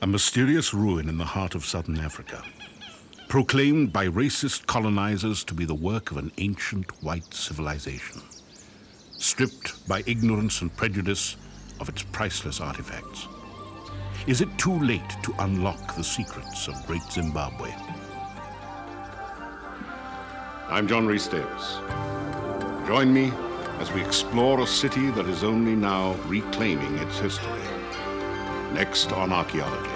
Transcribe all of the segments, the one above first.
A mysterious ruin in the heart of southern Africa, proclaimed by racist colonizers to be the work of an ancient white civilization, stripped by ignorance and prejudice of its priceless artifacts. Is it too late to unlock the secrets of Great Zimbabwe? I'm John Rhys Davis. Join me as we explore a city that is only now reclaiming its history. Next on Archaeology.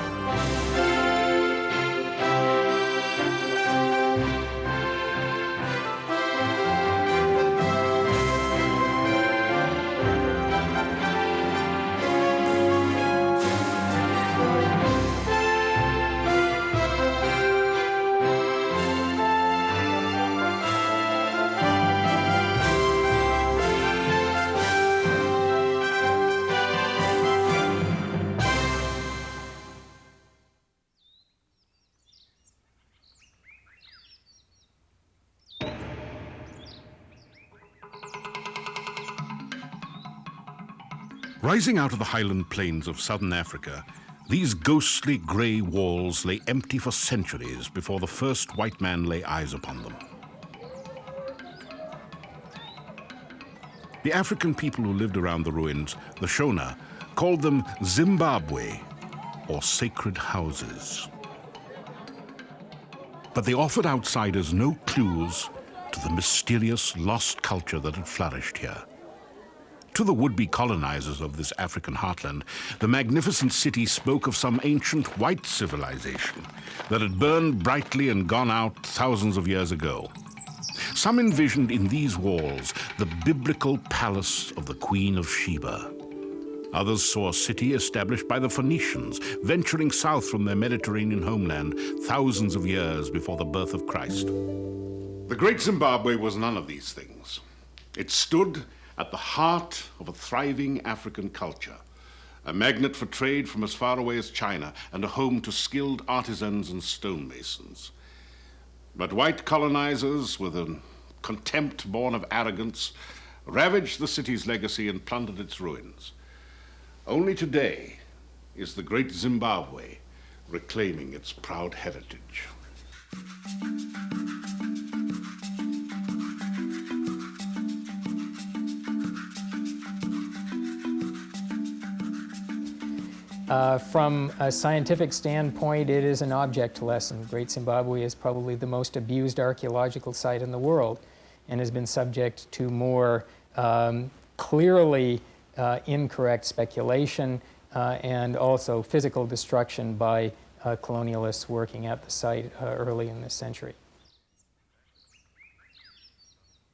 Rising out of the highland plains of southern Africa, these ghostly grey walls lay empty for centuries before the first white man lay eyes upon them. The African people who lived around the ruins, the Shona, called them Zimbabwe, or sacred houses. But they offered outsiders no clues to the mysterious lost culture that had flourished here. To the would-be colonizers of this African heartland, the magnificent city spoke of some ancient white civilization that had burned brightly and gone out thousands of years ago. Some envisioned in these walls the biblical palace of the Queen of Sheba. Others saw a city established by the Phoenicians, venturing south from their Mediterranean homeland thousands of years before the birth of Christ. The Great Zimbabwe was none of these things. It stood at the heart of a thriving African culture, a magnet for trade from as far away as China and a home to skilled artisans and stonemasons. But white colonizers, with a contempt born of arrogance, ravaged the city's legacy and plundered its ruins. Only today is the Great Zimbabwe reclaiming its proud heritage. From a scientific standpoint, it is an object lesson. Great Zimbabwe is probably the most abused archaeological site in the world and has been subject to more clearly incorrect speculation and also physical destruction by colonialists working at the site early in this century.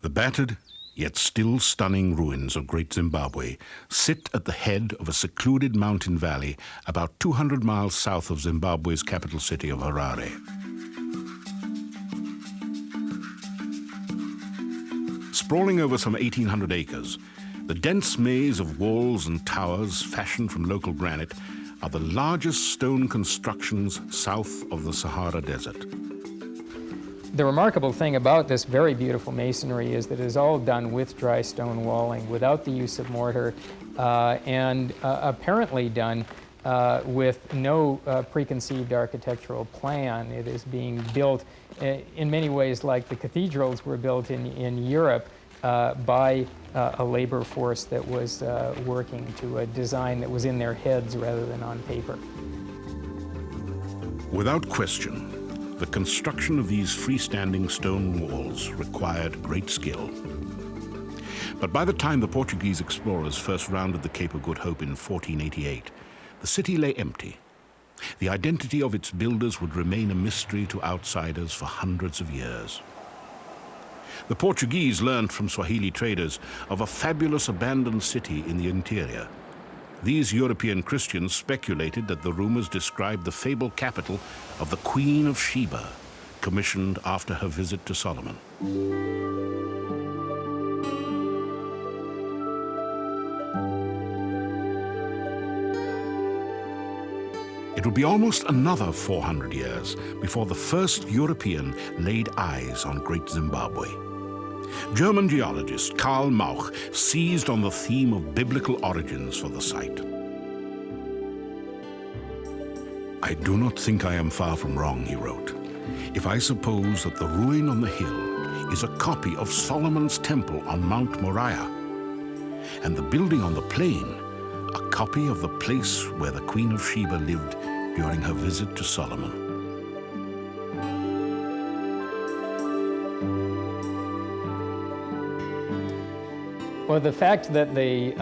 The battered, yet still stunning ruins of Great Zimbabwe sit at the head of a secluded mountain valley about 200 miles south of Zimbabwe's capital city of Harare. Sprawling over some 1,800 acres, the dense maze of walls and towers fashioned from local granite are the largest stone constructions south of the Sahara Desert. The remarkable thing about this very beautiful masonry is that it is all done with dry stone walling, without the use of mortar, and apparently done with no preconceived architectural plan. It is being built in many ways like the cathedrals were built in Europe by a labor force that was working to a design that was in their heads rather than on paper. Without question, the construction of these freestanding stone walls required great skill. But by the time the Portuguese explorers first rounded the Cape of Good Hope in 1488, the city lay empty. The identity of its builders would remain a mystery to outsiders for hundreds of years. The Portuguese learned from Swahili traders of a fabulous abandoned city in the interior. These European Christians speculated that the rumors described the fabled capital of the Queen of Sheba, commissioned after her visit to Solomon. It would be almost another 400 years before the first European laid eyes on Great Zimbabwe. German geologist Karl Mauch seized on the theme of biblical origins for the site. "I do not think I am far from wrong," he wrote, "if I suppose that the ruin on the hill is a copy of Solomon's temple on Mount Moriah, and the building on the plain a copy of the place where the Queen of Sheba lived during her visit to Solomon." Well, the fact that the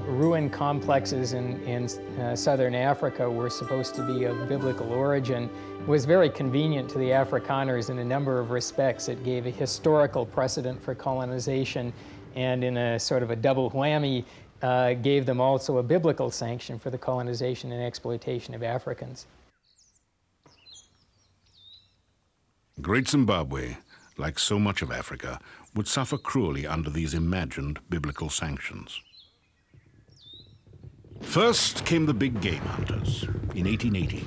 ruin complexes in southern Africa were supposed to be of biblical origin was very convenient to the Afrikaners in a number of respects. It gave a historical precedent for colonization, and in a sort of a double whammy, gave them also a biblical sanction for the colonization and exploitation of Africans. Great Zimbabwe, like so much of Africa, would suffer cruelly under these imagined biblical sanctions. First came the big game hunters in 1880,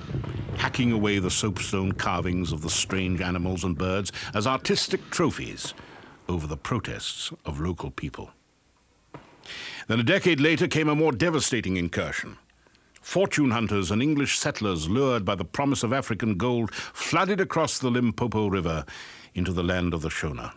hacking away the soapstone carvings of the strange animals and birds as artistic trophies over the protests of local people. Then a decade later came a more devastating incursion. Fortune hunters and English settlers, lured by the promise of African gold, flooded across the Limpopo River into the land of the Shona.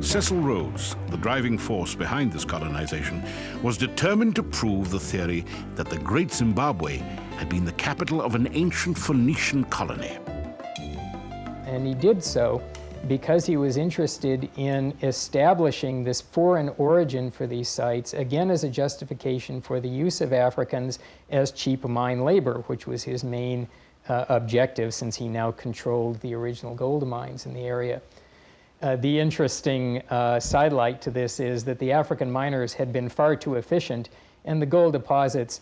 Cecil Rhodes, the driving force behind this colonization, was determined to prove the theory that the Great Zimbabwe had been the capital of an ancient Phoenician colony. And he did so because he was interested in establishing this foreign origin for these sites, again as a justification for the use of Africans as cheap mine labor, which was his main objective since he now controlled the original gold mines in the area. The interesting sidelight to this is that the African miners had been far too efficient, and the gold deposits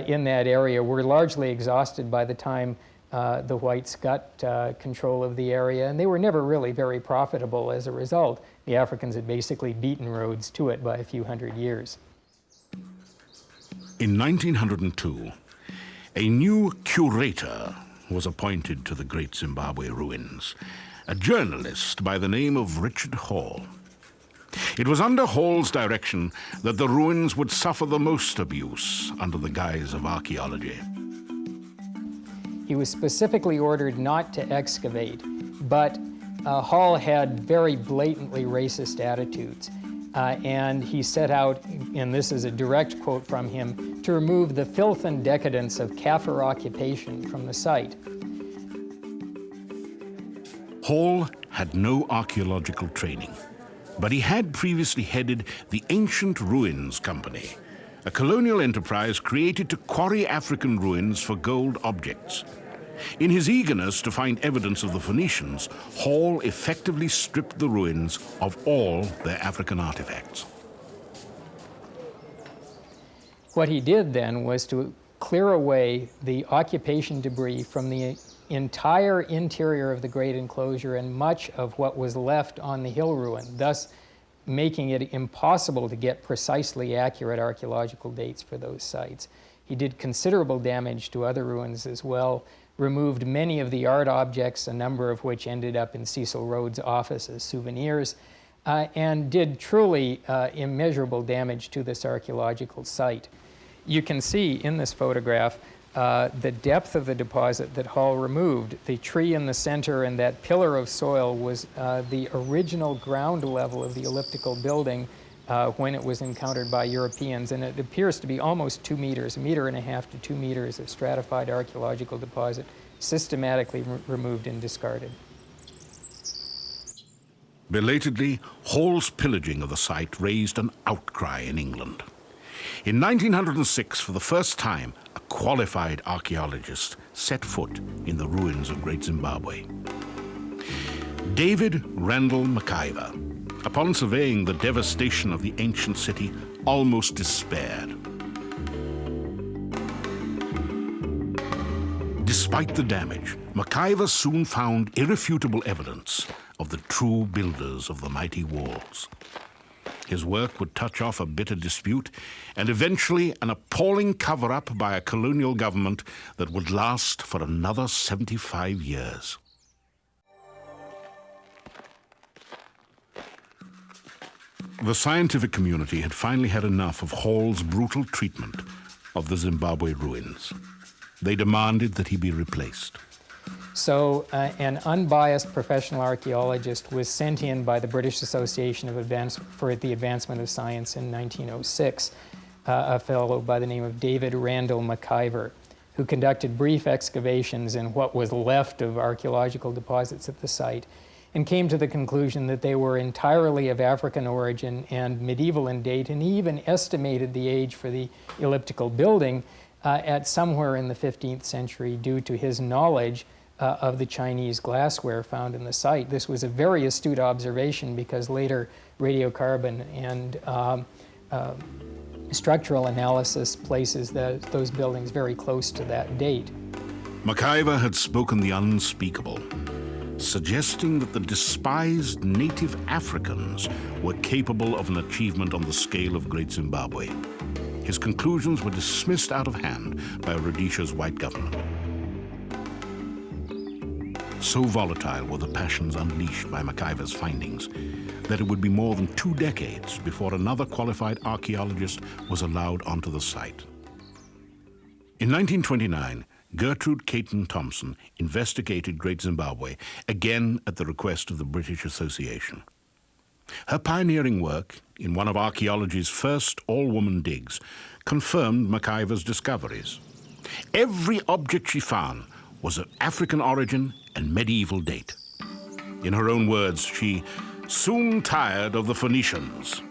in that area were largely exhausted by the time the whites got control of the area, and they were never really very profitable as a result. The Africans had basically beaten Rhodes to it by a few hundred years. In 1902, a new curator was appointed to the Great Zimbabwe ruins, a journalist by the name of Richard Hall. It was under Hall's direction that the ruins would suffer the most abuse under the guise of archaeology. He was specifically ordered not to excavate, but Hall had very blatantly racist attitudes. And he set out, and this is a direct quote from him, to remove the filth and decadence of Kaffir occupation from the site. Hall had no archaeological training, but he had previously headed the Ancient Ruins Company, a colonial enterprise created to quarry African ruins for gold objects. In his eagerness to find evidence of the Phoenicians, Hall effectively stripped the ruins of all their African artifacts. What he did then was to clear away the occupation debris from the entire interior of the great enclosure and much of what was left on the hill ruin, thus making it impossible to get precisely accurate archaeological dates for those sites. He did considerable damage to other ruins as well, removed many of the art objects, a number of which ended up in Cecil Rhodes' office as souvenirs, and did truly immeasurable damage to this archaeological site. You can see in this photograph the depth of the deposit that Hall removed. The tree in the center and that pillar of soil was the original ground level of the elliptical building when it was encountered by Europeans, and it appears to be almost 2 meters, 1.5 meters to 2 meters of stratified archaeological deposit, systematically removed and discarded. Belatedly, Hall's pillaging of the site raised an outcry in England. In 1906, for the first time, a qualified archaeologist set foot in the ruins of Great Zimbabwe. David Randall McIver, upon surveying the devastation of the ancient city, almost despaired. Despite the damage, McIver soon found irrefutable evidence of the true builders of the mighty walls. His work would touch off a bitter dispute and eventually an appalling cover-up by a colonial government that would last for another 75 years. The scientific community had finally had enough of Hall's brutal treatment of the Zimbabwe ruins. They demanded that he be replaced. So an unbiased professional archaeologist was sent in by the British Association for the Advancement of Science in 1906, a fellow by the name of David Randall McIver, who conducted brief excavations in what was left of archaeological deposits at the site, and came to the conclusion that they were entirely of African origin and medieval in date, and he even estimated the age for the elliptical building at somewhere in the 15th century due to his knowledge of the Chinese glassware found in the site. This was a very astute observation because later radiocarbon and structural analysis places those buildings very close to that date. McIver had spoken the unspeakable, suggesting that the despised native Africans were capable of an achievement on the scale of Great Zimbabwe. His conclusions were dismissed out of hand by Rhodesia's white government. So volatile were the passions unleashed by McIver's findings that it would be more than 2 decades before another qualified archaeologist was allowed onto the site. In 1929, Gertrude Caton Thompson investigated Great Zimbabwe, again at the request of the British Association. Her pioneering work in one of archaeology's first all-woman digs confirmed McIver's discoveries. Every object she found was of African origin and medieval date. In her own words, she soon tired of the Phoenicians.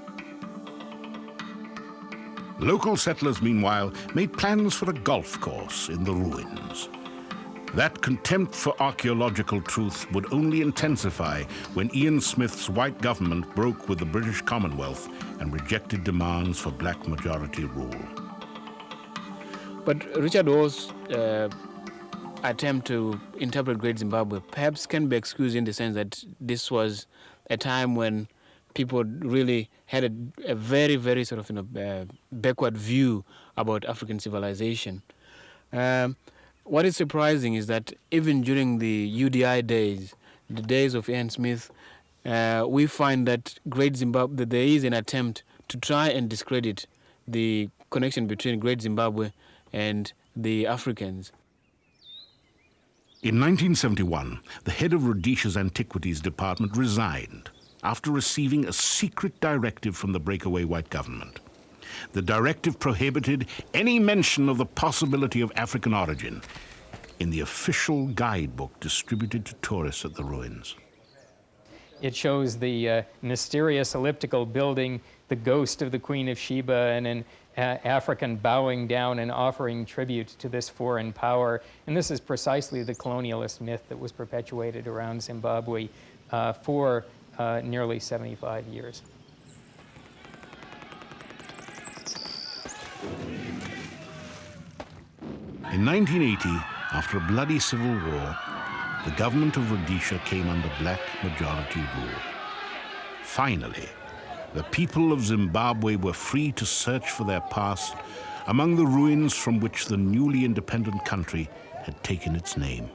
Local settlers, meanwhile, made plans for a golf course in the ruins. That contempt for archaeological truth would only intensify when Ian Smith's white government broke with the British Commonwealth and rejected demands for black majority rule. But Richard Hall's attempt to interpret Great Zimbabwe perhaps can be excused in the sense that this was a time when people really had a very, very sort of backward view about African civilization. What is surprising is that even during the UDI days, the days of Ian Smith, we find that Great Zimbabwe, that there is an attempt to try and discredit the connection between Great Zimbabwe and the Africans. In 1971, the head of Rhodesia's Antiquities Department resigned after receiving a secret directive from the breakaway white government. The directive prohibited any mention of the possibility of African origin in the official guidebook distributed to tourists at the ruins. It shows the mysterious elliptical building, the ghost of the Queen of Sheba, and an African bowing down and offering tribute to this foreign power. And this is precisely the colonialist myth that was perpetuated around Zimbabwe for nearly 75 years. In 1980, after a bloody civil war, the government of Rhodesia came under black majority rule. Finally, the people of Zimbabwe were free to search for their past among the ruins from which the newly independent country had taken its name.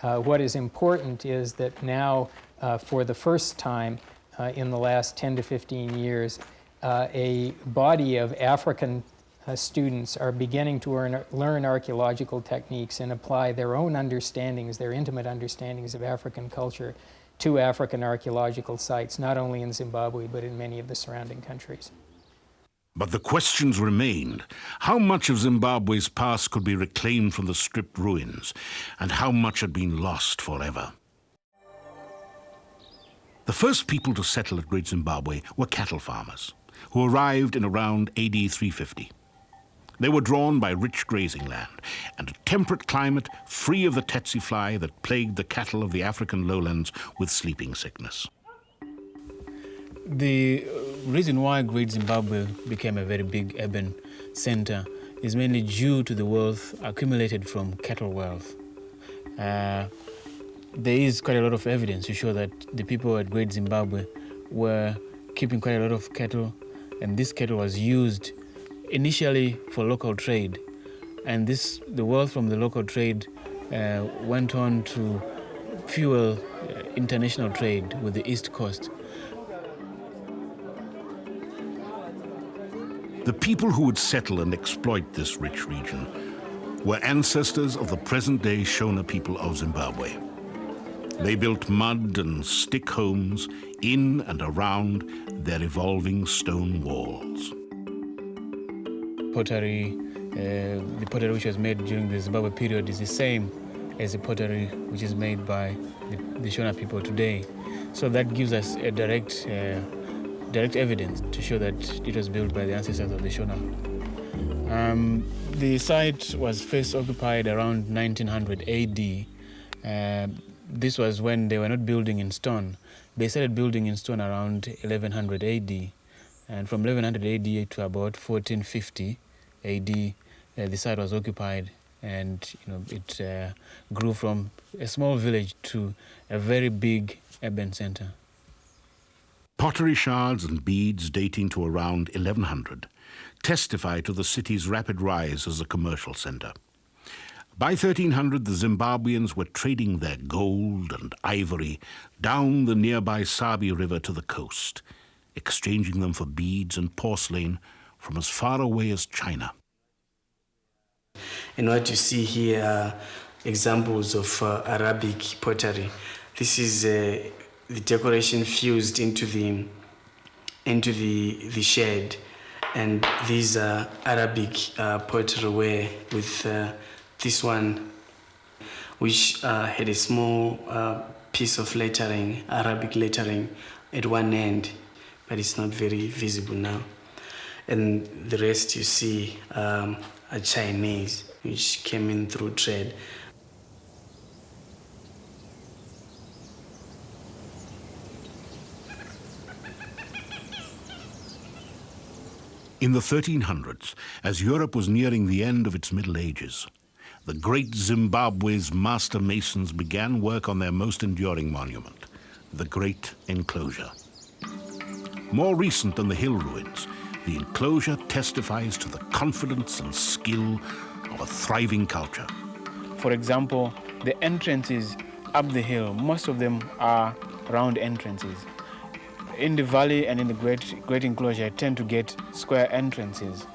What is important is that now, for the first time in the last 10 to 15 years, a body of African students are beginning to learn archaeological techniques and apply their own understandings, their intimate understandings of African culture to African archaeological sites, not only in Zimbabwe, but in many of the surrounding countries. But the questions remained. How much of Zimbabwe's past could be reclaimed from the stripped ruins, and how much had been lost forever? The first people to settle at Great Zimbabwe were cattle farmers, who arrived in around AD 350. They were drawn by rich grazing land and a temperate climate free of the tsetse fly that plagued the cattle of the African lowlands with sleeping sickness. The reason why Great Zimbabwe became a very big urban center is mainly due to the wealth accumulated from cattle wealth. There is quite a lot of evidence to show that the people at Great Zimbabwe were keeping quite a lot of cattle, and this cattle was used initially for local trade, and the wealth from the local trade went on to fuel international trade with the East Coast. The people who would settle and exploit this rich region were ancestors of the present-day Shona people of Zimbabwe. They built mud and stick homes in and around their evolving stone walls. Pottery, the pottery which was made during the Zimbabwe period is the same as the pottery which is made by the Shona people today. So that gives us a direct evidence to show that it was built by the ancestors of the Shona. The site was first occupied around 1900 AD. This was when they were not building in stone. They started building in stone around 1100 AD. And from 1100 AD to about 1450 AD, the site was occupied, and it grew from a small village to a very big urban center. Pottery shards and beads dating to around 1100 testify to the city's rapid rise as a commercial center. By 1300, the Zimbabweans were trading their gold and ivory down the nearby Sabi River to the coast, exchanging them for beads and porcelain from as far away as China. And what you see here are examples of Arabic pottery. This is the decoration fused into the shed, and these are Arabic pottery ware with this one, which had a small piece of lettering, Arabic lettering, at one end, but it's not very visible now. And the rest you see are Chinese, which came in through trade. In the 1300s, as Europe was nearing the end of its Middle Ages, the great Zimbabwe's master masons began work on their most enduring monument, the Great Enclosure. More recent than the hill ruins, the enclosure testifies to the confidence and skill of a thriving culture. For example, the entrances up the hill, most of them are round entrances. In the valley and in the great enclosure, you tend to get square entrances.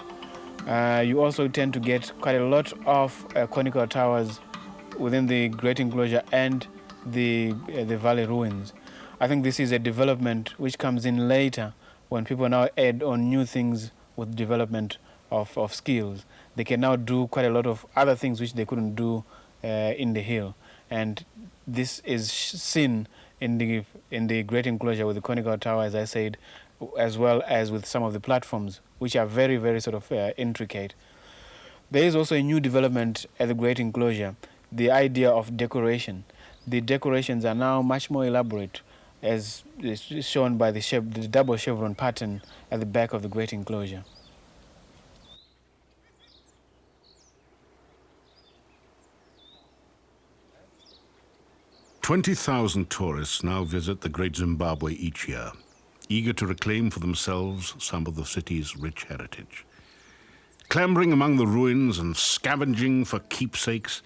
You also tend to get quite a lot of conical towers within the great enclosure and the valley ruins. I think this is a development which comes in later when people now add on new things with development of skills. They can now do quite a lot of other things which they couldn't do in the hill. And this is seen in the great enclosure with the conical tower, as I said, as well as with some of the platforms, which are very, very sort of intricate. There is also a new development at the great enclosure, the idea of decoration. The decorations are now much more elaborate, as is shown by the double chevron pattern at the back of the great enclosure. "20,000 tourists now visit the Great Zimbabwe each year, eager to reclaim for themselves some of the city's rich heritage. Clambering among the ruins and scavenging for keepsakes,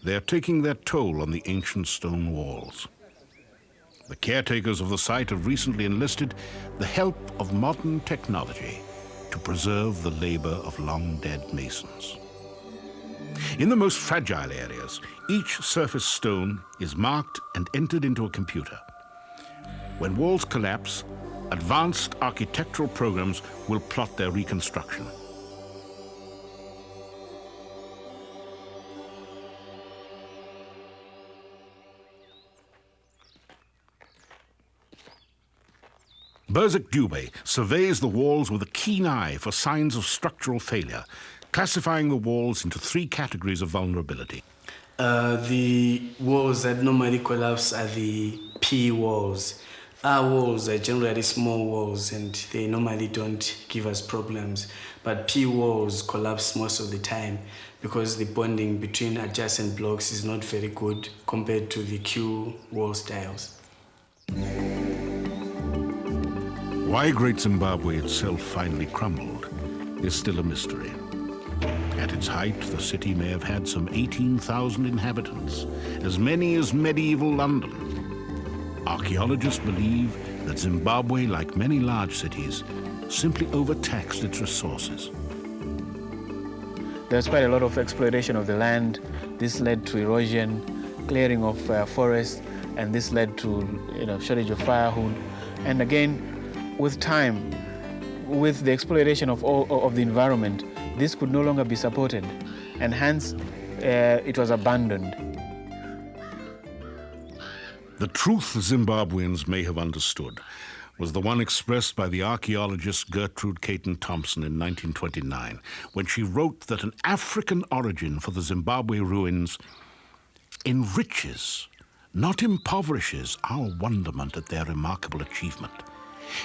they are taking their toll on the ancient stone walls. The caretakers of the site have recently enlisted the help of modern technology to preserve the labor of long-dead masons. In the most fragile areas, each surface stone is marked and entered into a computer. When walls collapse, advanced architectural programs will plot their reconstruction. Berzak Dube surveys the walls with a keen eye for signs of structural failure, classifying the walls into 3 categories of vulnerability. The walls that normally collapse are the P walls. Our walls are generally small walls and they normally don't give us problems. But P walls collapse most of the time because the bonding between adjacent blocks is not very good compared to the Q wall styles. Why Great Zimbabwe itself finally crumbled is still a mystery. At its height, the city may have had some 18,000 inhabitants, as many as medieval London. Archaeologists believe that Zimbabwe, like many large cities, simply overtaxed its resources. There's quite a lot of exploitation of the land. This led to erosion, clearing of forests, and this led to shortage of firewood. And again, with time, with the exploitation of the environment, this could no longer be supported, and hence it was abandoned. The truth Zimbabweans may have understood was the one expressed by the archaeologist Gertrude Caton Thompson in 1929, when she wrote that an African origin for the Zimbabwe ruins enriches, not impoverishes, our wonderment at their remarkable achievement.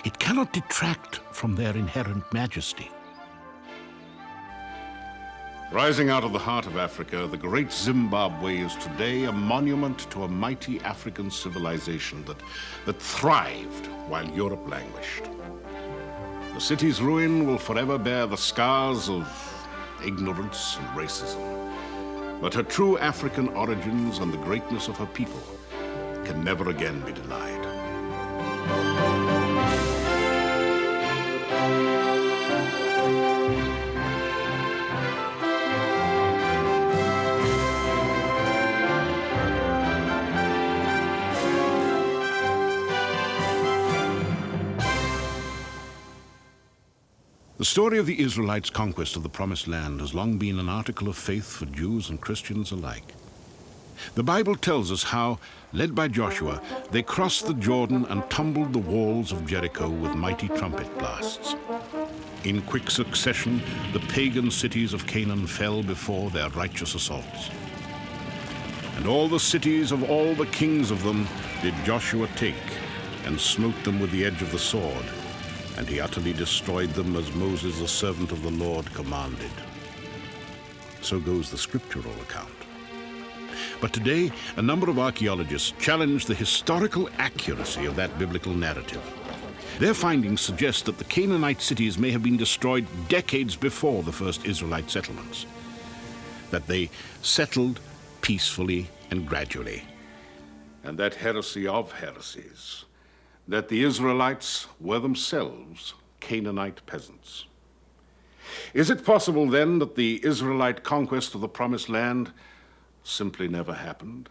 It cannot detract from their inherent majesty. Rising out of the heart of Africa, the great Zimbabwe is today a monument to a mighty African civilization that thrived while Europe languished. The city's ruin will forever bear the scars of ignorance and racism. But her true African origins and the greatness of her people can never again be denied. The story of the Israelites' conquest of the Promised Land has long been an article of faith for Jews and Christians alike. The Bible tells us how, led by Joshua, they crossed the Jordan and tumbled the walls of Jericho with mighty trumpet blasts. In quick succession, the pagan cities of Canaan fell before their righteous assaults. And all the cities of all the kings of them did Joshua take, and smote them with the edge of the sword. And he utterly destroyed them as Moses, the servant of the Lord, commanded. So goes the scriptural account. But today, a number of archaeologists challenge the historical accuracy of that biblical narrative. Their findings suggest that the Canaanite cities may have been destroyed decades before the first Israelite settlements, that they settled peacefully and gradually. And that heresy of heresies, that the Israelites were themselves Canaanite peasants. Is it possible then that the Israelite conquest of the Promised Land simply never happened?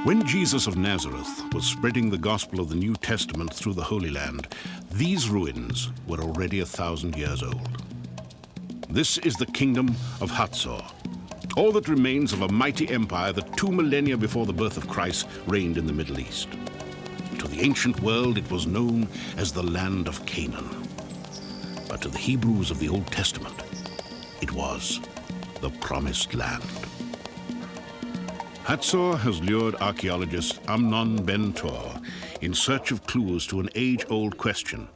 When Jesus of Nazareth was spreading the gospel of the New Testament through the Holy Land, these ruins were already 1,000 years old. This is the kingdom of Hatzor, all that remains of a mighty empire that 2 millennia before the birth of Christ reigned in the Middle East. To the ancient world, it was known as the land of Canaan. But to the Hebrews of the Old Testament, it was the Promised Land. Hatzor has lured archaeologist Amnon Ben-Tor in search of clues to an age-old question,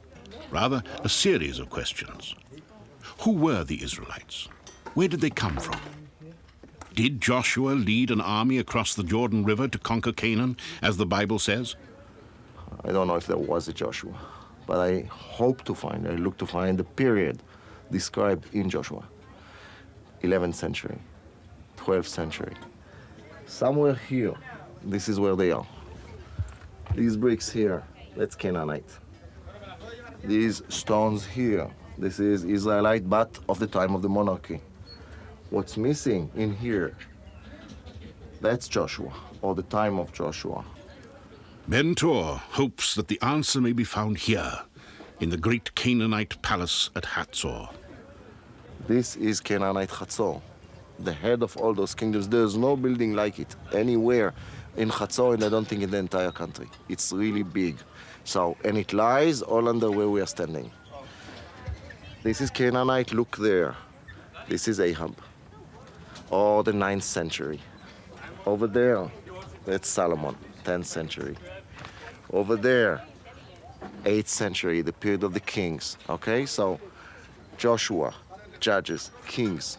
rather a series of questions. Who were the Israelites? Where did they come from? Did Joshua lead an army across the Jordan River to conquer Canaan, as the Bible says? I don't know if there was a Joshua, but I look to find the period described in Joshua. 11th century, 12th century. Somewhere here, this is where they are. These bricks here, that's Canaanite. These stones here, this is Israelite, but of the time of the monarchy. What's missing in here, that's Joshua, or the time of Joshua. Ben-Tor hopes that the answer may be found here, in the great Canaanite palace at Hatzor. This is Canaanite Hatzor, the head of all those kingdoms. There's no building like it anywhere in Hatzor, and I don't think in the entire country. It's really big. So, and it lies all under where we are standing. This is Canaanite, look there. This is Ahab, or the 9th century. Over there, that's Solomon, 10th century. Over there, 8th century, the period of the kings, okay? So Joshua, Judges, Kings.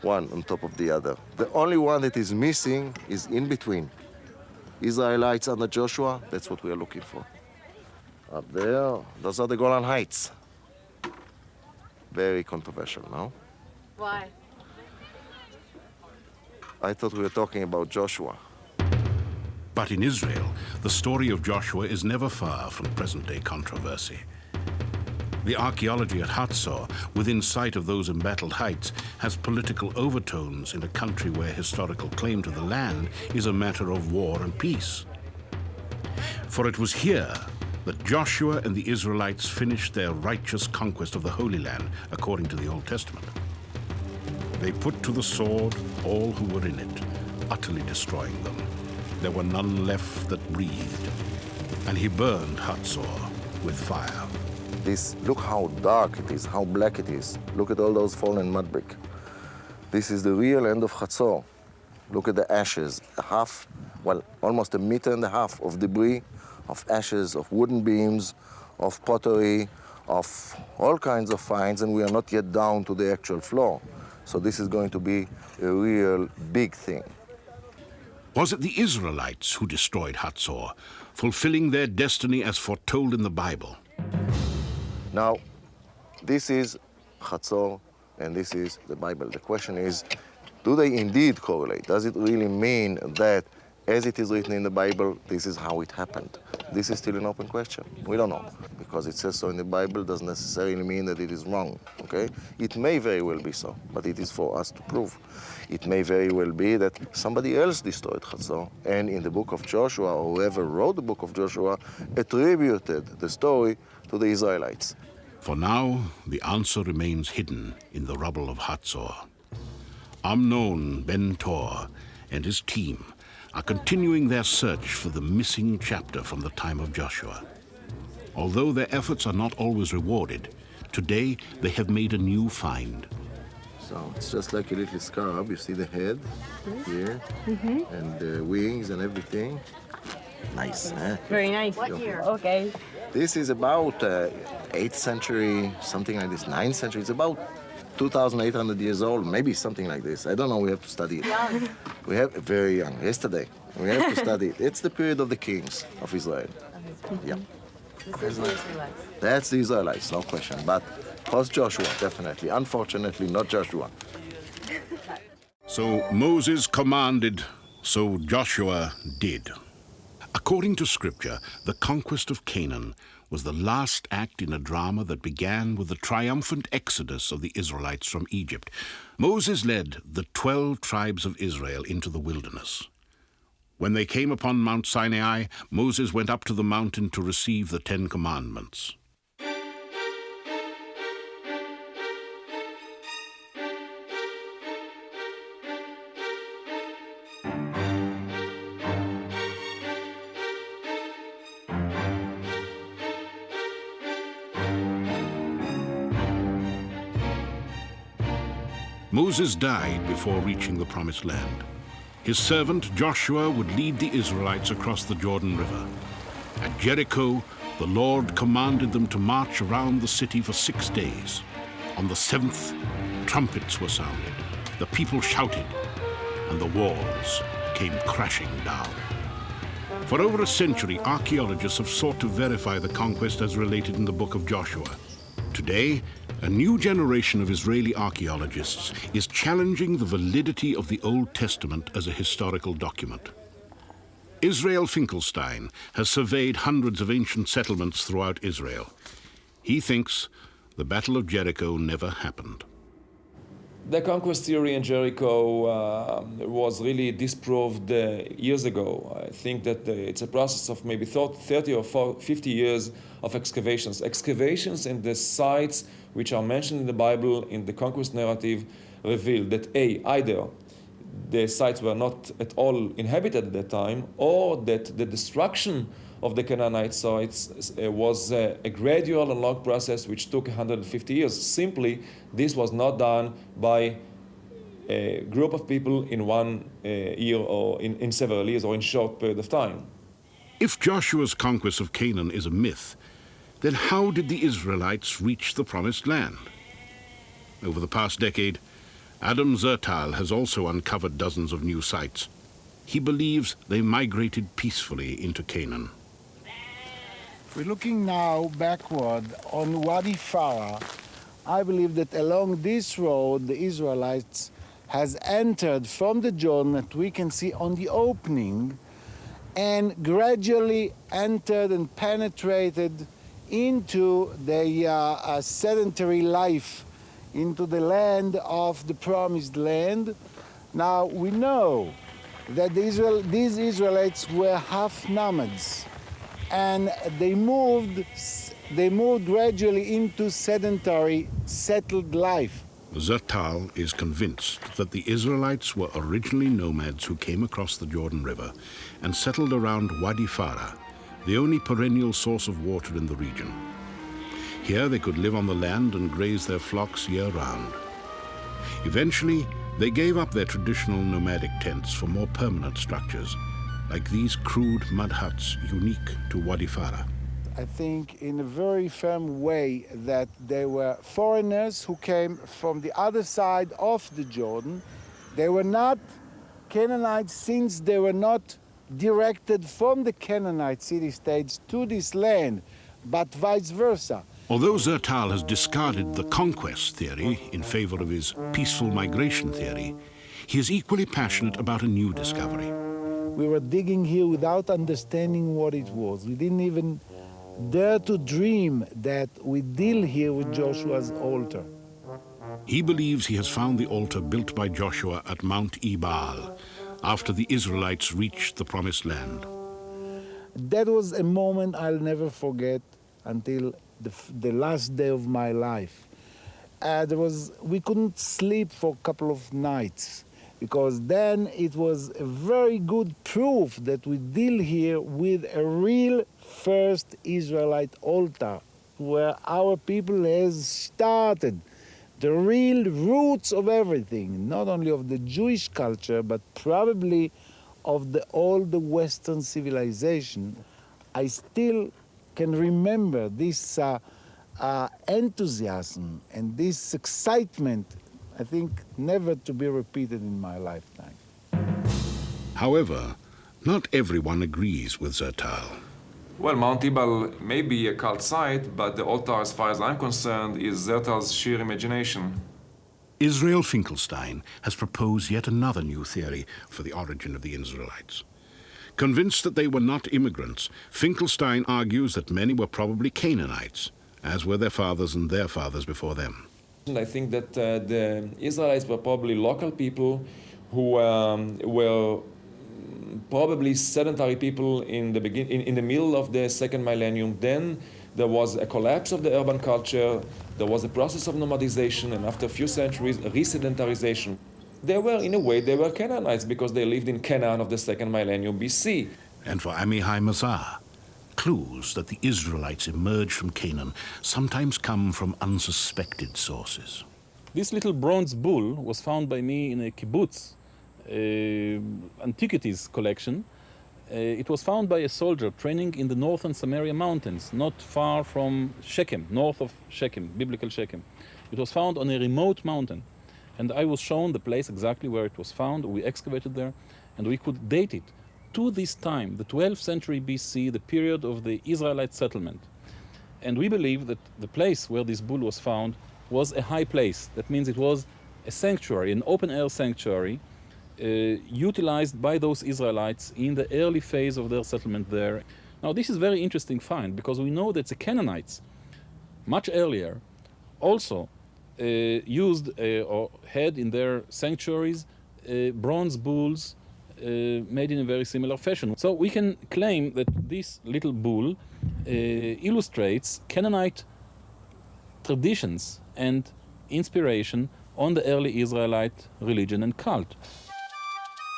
one on top of the other. The only one that is missing is in between. Israelites under Joshua, that's what we are looking for. Up there, those are the Golan Heights. Very controversial, no? Why? I thought we were talking about Joshua. But in Israel, the story of Joshua is never far from present-day controversy. The archaeology at Hatzor, within sight of those embattled heights, has political overtones in a country where historical claim to the land is a matter of war and peace. For it was here that Joshua and the Israelites finished their righteous conquest of the Holy Land, according to the Old Testament. They put to the sword all who were in it, utterly destroying them. There were none left that breathed, and he burned Hatzor with fire. Look how dark it is, how black it is. Look at all those fallen mud brick. This is the real end of Hatzor. Look at the ashes, almost 1.5 meters of debris, of ashes, of wooden beams, of pottery, of all kinds of finds, and we are not yet down to the actual floor. So this is going to be a real big thing. Was it the Israelites who destroyed Hatzor, fulfilling their destiny as foretold in the Bible? Now, this is Hatzor, and this is the Bible. The question is, do they indeed correlate? Does it really mean that, as it is written in the Bible, this is how it happened? This is still an open question. We don't know. Because it says so in the Bible doesn't necessarily mean that it is wrong, okay? It may very well be so, but it is for us to prove. It may very well be that somebody else destroyed Hatzor, and in the book of Joshua, or whoever wrote the book of Joshua, attributed the story to the Israelites. For now, the answer remains hidden in the rubble of Hatzor. Amnon ben Tor and his team are continuing their search for the missing chapter from the time of Joshua. Although their efforts are not always rewarded, today they have made a new find. So it's just like a little scarab. You see the head here, and the wings and everything. Nice, huh? Very nice. What year? Okay. This is about 8th century, something like this, 9th century. It's about 2,800 years old, maybe something like this. I don't know, we have to study it. Young. We have, very young, yesterday. We have to study it. It's the period of the kings of Israel. Yeah. This is the Israelites. That's the Israelites, no question. But post-Joshua, definitely. Unfortunately, not Joshua. So Moses commanded, so Joshua did. According to Scripture, the conquest of Canaan was the last act in a drama that began with the triumphant exodus of the Israelites from Egypt. Moses led the 12 tribes of Israel into the wilderness. When they came upon Mount Sinai, Moses went up to the mountain to receive the 10 Commandments. Moses died before reaching the Promised Land. His servant Joshua would lead the Israelites across the Jordan River. At Jericho, the Lord commanded them to march around the city for 6 days. On the 7th, trumpets were sounded, the people shouted, and the walls came crashing down. For over a century, archaeologists have sought to verify the conquest as related in the book of Joshua. Today, a new generation of Israeli archaeologists is challenging the validity of the Old Testament as a historical document. Israel Finkelstein has surveyed hundreds of ancient settlements throughout Israel. He thinks the Battle of Jericho never happened. The conquest theory in Jericho was really disproved years ago. I think that it's a process of maybe 30 or 50 years of excavations. Excavations in the sites which are mentioned in the Bible in the conquest narrative reveal that either the sites were not at all inhabited at that time, or that the destruction of the Canaanite sites was a gradual and long process which took 150 years. Simply, this was not done by a group of people in 1 year or in several years or in a short period of time. If Joshua's conquest of Canaan is a myth, then how did the Israelites reach the Promised Land? Over the past decade, Adam Zertal has also uncovered dozens of new sites. He believes they migrated peacefully into Canaan. We're looking now backward on Wadi Farah. I believe that along this road, the Israelites has entered from the Jordan that we can see on the opening and gradually entered and penetrated into the sedentary life, into the land of the promised land. Now we know that these Israelites were half nomads, and they moved gradually into sedentary, settled life. Zertal is convinced that the Israelites were originally nomads who came across the Jordan River and settled around Wadi Farah, the only perennial source of water in the region. Here they could live on the land and graze their flocks year-round. Eventually, they gave up their traditional nomadic tents for more permanent structures, like these crude mud huts unique to Wadi Farah. I think in a very firm way that they were foreigners who came from the other side of the Jordan. They were not Canaanites, since they were not directed from the Canaanite city-states to this land, but vice versa. Although Zertal has discarded the conquest theory in favor of his peaceful migration theory, he is equally passionate about a new discovery. We were digging here without understanding what it was. We didn't even dare to dream that we deal here with Joshua's altar. He believes he has found the altar built by Joshua at Mount Ebal after the Israelites reached the Promised Land. That was a moment I'll never forget until the last day of my life. We couldn't sleep for a couple of nights, because then it was a very good proof that we deal here with a real first Israelite altar, where our people has started the real roots of everything, not only of the Jewish culture, but probably of all the Western civilization. I still can remember this enthusiasm and this excitement, I think, never to be repeated in my lifetime. However, not everyone agrees with Zertal. Well, Mount Ebal may be a cult site, but the altar, as far as I'm concerned, is Zertal's sheer imagination. Israel Finkelstein has proposed yet another new theory for the origin of the Israelites. Convinced that they were not immigrants, Finkelstein argues that many were probably Canaanites, as were their fathers and their fathers before them. I think that the Israelites were probably local people who were probably sedentary people in the middle of the second millennium. Then there was a collapse of the urban culture, there was a process of nomadization, and after a few centuries, re-sedentarization. They were, in a way, they were Canaanites because they lived in Canaan of the second millennium BC. And for Amihai Mazar, clues that the Israelites emerged from Canaan sometimes come from unsuspected sources. This little bronze bull was found by me in a kibbutz antiquities collection. It was found by a soldier training in the northern Samaria mountains, not far from Shechem, north of Shechem, biblical Shechem. It was found on a remote mountain, and I was shown the place exactly where it was found. We excavated there, and we could date it to this time, the 12th century BC, the period of the Israelite settlement. And we believe that the place where this bull was found was a high place. That means it was a sanctuary, an open-air sanctuary, utilized by those Israelites in the early phase of their settlement there. Now, this is a very interesting find, because we know that the Canaanites, much earlier, also used or had in their sanctuaries bronze bulls made in a very similar fashion. So we can claim that this little bull illustrates Canaanite traditions and inspiration on the early Israelite religion and cult.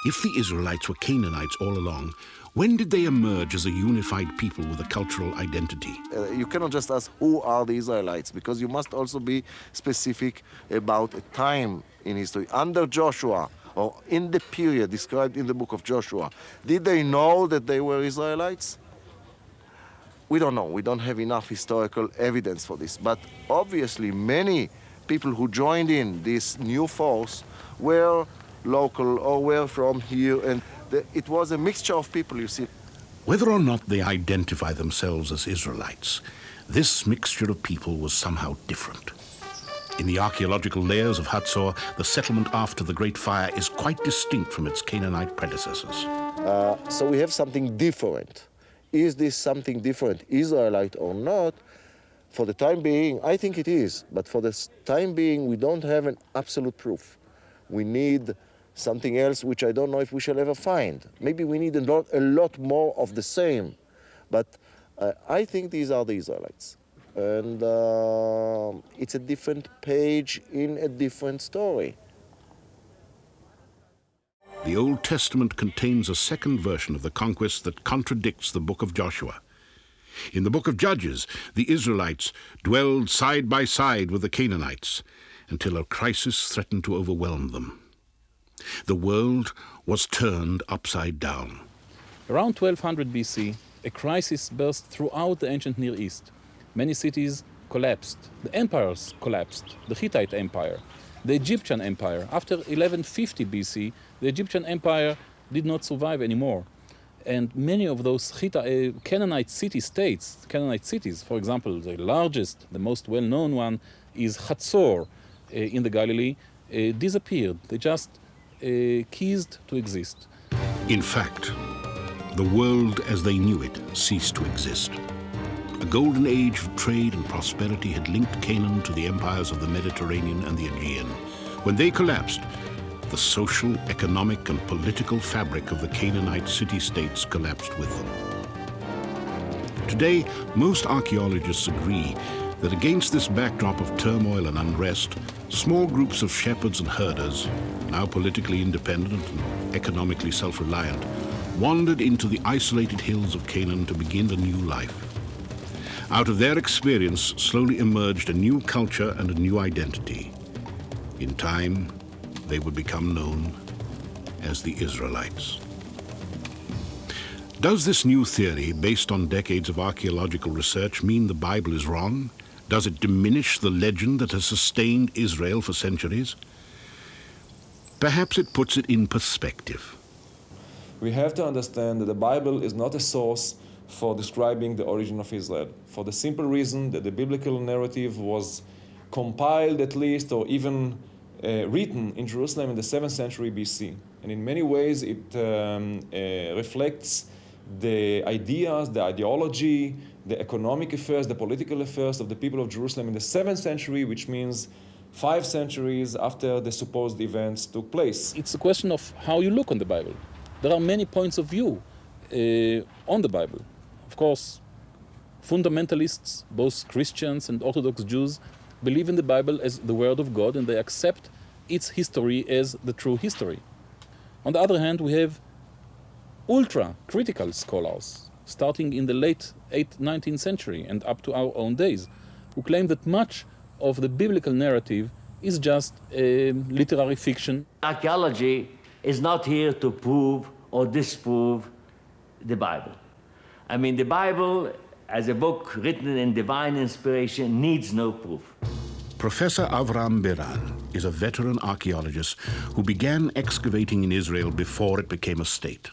If the Israelites were Canaanites all along, when did they emerge as a unified people with a cultural identity? You cannot just ask who are the Israelites, because you must also be specific about a time in history. Under Joshua, or in the period described in the book of Joshua, did they know that they were Israelites? We don't know. We don't have enough historical evidence for this. But obviously many people who joined in this new force were local or were from here, and it was a mixture of people, you see. Whether or not they identify themselves as Israelites, this mixture of people was somehow different. In the archaeological layers of Hatzor, the settlement after the Great Fire is quite distinct from its Canaanite predecessors. So we have something different. Is this something different, Israelite or not? For the time being, I think it is, but for the time being, we don't have an absolute proof. We need something else, which I don't know if we shall ever find. Maybe we need a lot more of the same, but I think these are the Israelites. And it's a different page in a different story. The Old Testament contains a second version of the conquest that contradicts the book of Joshua. In the book of Judges, the Israelites dwelled side by side with the Canaanites until a crisis threatened to overwhelm them. The world was turned upside down. Around 1200 BC, a crisis burst throughout the ancient Near East. Many cities collapsed. The empires collapsed. The Hittite Empire, the Egyptian Empire. After 1150 BC, the Egyptian Empire did not survive anymore. And many of those Canaanite city-states, Canaanite cities, for example, the largest, the most well-known one is Hatzor in the Galilee, disappeared. They just ceased to exist. In fact, the world as they knew it ceased to exist. A golden age of trade and prosperity had linked Canaan to the empires of the Mediterranean and the Aegean. When they collapsed, the social, economic, and political fabric of the Canaanite city-states collapsed with them. Today, most archaeologists agree that against this backdrop of turmoil and unrest, small groups of shepherds and herders, now politically independent and economically self-reliant, wandered into the isolated hills of Canaan to begin a new life. Out of their experience slowly emerged a new culture and a new identity. In time, they would become known as the Israelites. Does this new theory, based on decades of archaeological research, mean the Bible is wrong? Does it diminish the legend that has sustained Israel for centuries? Perhaps it puts it in perspective. We have to understand that the Bible is not a source for describing the origin of Israel, for the simple reason that the biblical narrative was compiled at least, or even written in Jerusalem in the 7th century BC. And in many ways it reflects the ideas, the ideology, the economic affairs, the political affairs of the people of Jerusalem in the 7th century, which means 5 centuries after the supposed events took place. It's a question of how you look on the Bible. There are many points of view on the Bible. Of course, fundamentalists, both Christians and Orthodox Jews, believe in the Bible as the Word of God, and they accept its history as the true history. On the other hand, we have ultra-critical scholars, starting in the late 19th century and up to our own days, who claim that much of the biblical narrative is just literary fiction. Archaeology is not here to prove or disprove the Bible. I mean, the Bible, as a book written in divine inspiration, needs no proof. Professor Avram Beran is a veteran archaeologist who began excavating in Israel before it became a state.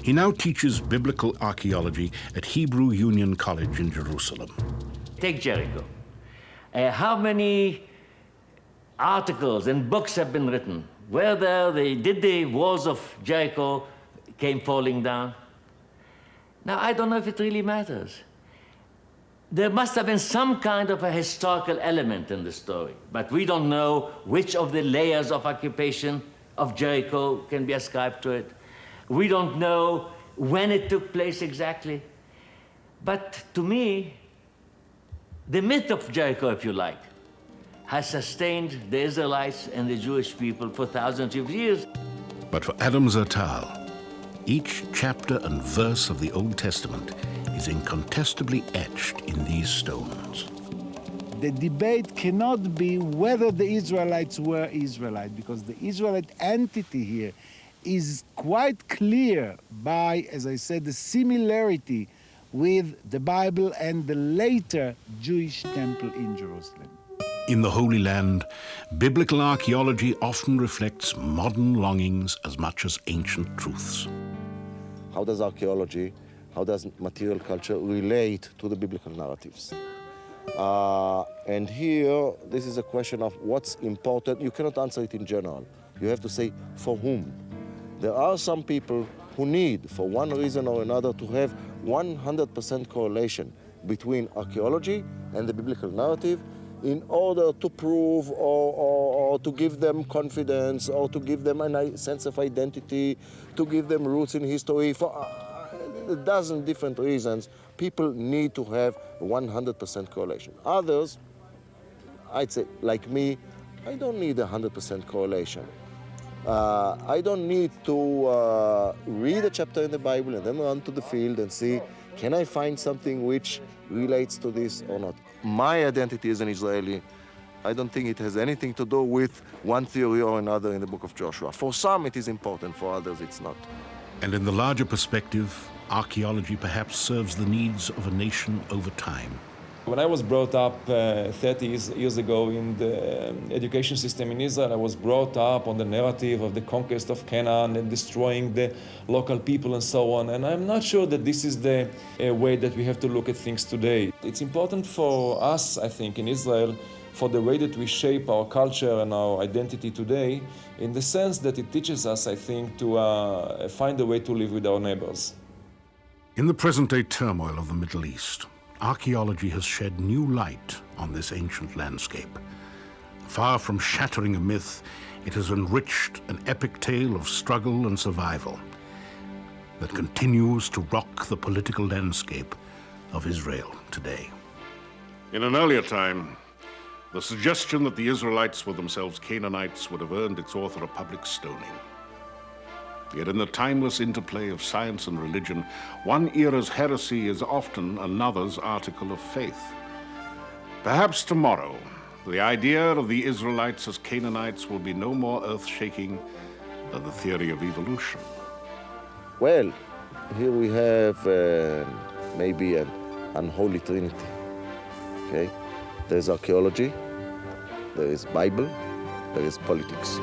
He now teaches biblical archaeology at Hebrew Union College in Jerusalem. Take Jericho. How many articles and books have been written? Did the walls of Jericho came falling down? Now, I don't know if it really matters. There must have been some kind of a historical element in the story, but we don't know which of the layers of occupation of Jericho can be ascribed to it. We don't know when it took place exactly. But to me, the myth of Jericho, if you like, has sustained the Israelites and the Jewish people for thousands of years. But for Adam Zertal, each chapter and verse of the Old Testament is incontestably etched in these stones. The debate cannot be whether the Israelites were Israelites, because the Israelite entity here is quite clear by, as I said, the similarity with the Bible and the later Jewish temple in Jerusalem. In the Holy Land, biblical archaeology often reflects modern longings as much as ancient truths. How does archaeology, how does material culture relate to the biblical narratives? And here, this is a question of what's important. You cannot answer it in general. You have to say, for whom? There are some people who need, for one reason or another, to have 100% correlation between archaeology and the biblical narrative in order to prove or to give them confidence or to give them a sense of identity, to give them roots in history. For a dozen different reasons, people need to have 100% correlation. Others, I'd say, like me, I don't need 100% correlation. I don't need to read a chapter in the Bible and then run to the field and see, can I find something which relates to this or not? My identity as an Israeli, I don't think it has anything to do with one theory or another in the book of Joshua. For some it is important, for others it's not. And in the larger perspective, archaeology perhaps serves the needs of a nation over time. When I was brought up 30 years ago in the education system in Israel, I was brought up on the narrative of the conquest of Canaan and destroying the local people and so on. And I'm not sure that this is the way that we have to look at things today. It's important for us, I think, in Israel, for the way that we shape our culture and our identity today, in the sense that it teaches us, I think, to find a way to live with our neighbors. In the present-day turmoil of the Middle East, archaeology has shed new light on this ancient landscape. Far from shattering a myth, it has enriched an epic tale of struggle and survival that continues to rock the political landscape of Israel today. In an earlier time, the suggestion that the Israelites were themselves Canaanites would have earned its author a public stoning. Yet in the timeless interplay of science and religion, one era's heresy is often another's article of faith. Perhaps tomorrow, the idea of the Israelites as Canaanites will be no more earth-shaking than the theory of evolution. Well, here we have maybe an unholy trinity. Okay? There's archaeology, there is Bible, there is politics.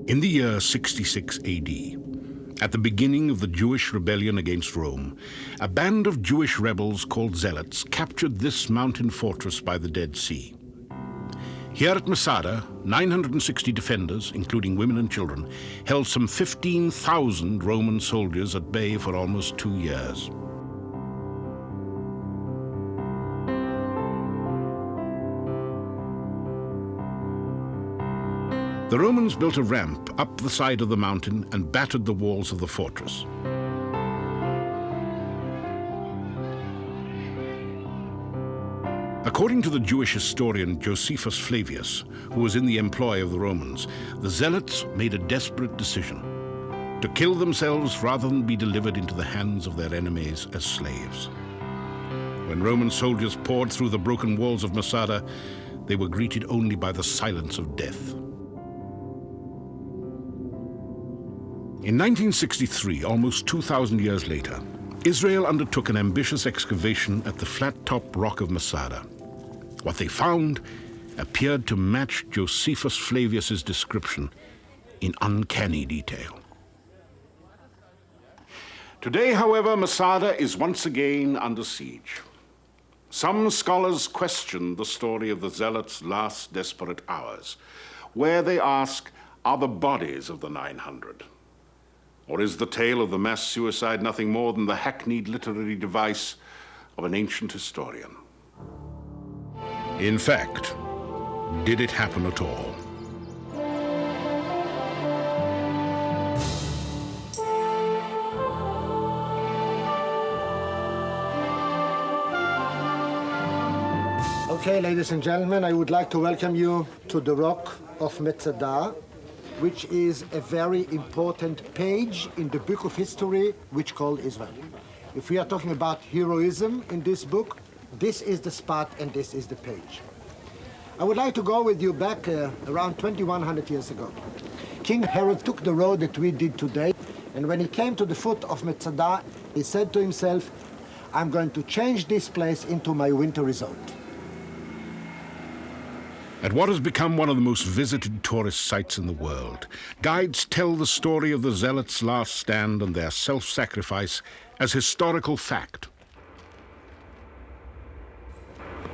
In the year 66 AD, at the beginning of the Jewish rebellion against Rome, a band of Jewish rebels called Zealots captured this mountain fortress by the Dead Sea. Here at Masada, 960 defenders, including women and children, held some 15,000 Roman soldiers at bay for almost 2 years. The Romans built a ramp up the side of the mountain and battered the walls of the fortress. According to the Jewish historian Josephus Flavius, who was in the employ of the Romans, the Zealots made a desperate decision: to kill themselves rather than be delivered into the hands of their enemies as slaves. When Roman soldiers poured through the broken walls of Masada, they were greeted only by the silence of death. In 1963, almost 2,000 years later, Israel undertook an ambitious excavation at the flat-top rock of Masada. What they found appeared to match Josephus Flavius's description in uncanny detail. Today, however, Masada is once again under siege. Some scholars question the story of the Zealots' last desperate hours, where they ask, are the bodies of the 900? Or is the tale of the mass suicide nothing more than the hackneyed literary device of an ancient historian? In fact, did it happen at all? Okay, ladies and gentlemen, I would like to welcome you to the Rock of Masada, which is a very important page in the book of history which called Israel. If we are talking about heroism in this book, this is the spot and this is the page. I would like to go with you back around 2100 years ago. King Herod took the road that we did today, and when he came to the foot of Masada, he said to himself, I'm going to change this place into my winter resort. At what has become one of the most visited tourist sites in the world, guides tell the story of the Zealots' last stand and their self-sacrifice as historical fact.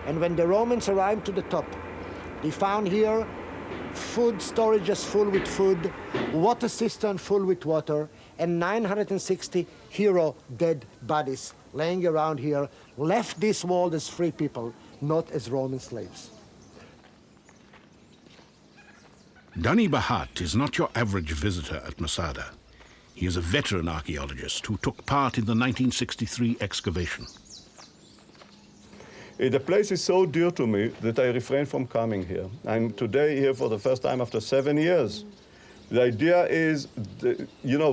And when the Romans arrived to the top, they found here food storages full with food, water cistern full with water, and 960 hero dead bodies laying around here, left this world as free people, not as Roman slaves. Dani Bahat is not your average visitor at Masada. He is a veteran archaeologist who took part in the 1963 excavation. The place is so dear to me that I refrain from coming here. I'm today here for the first time after 7 years. The idea is,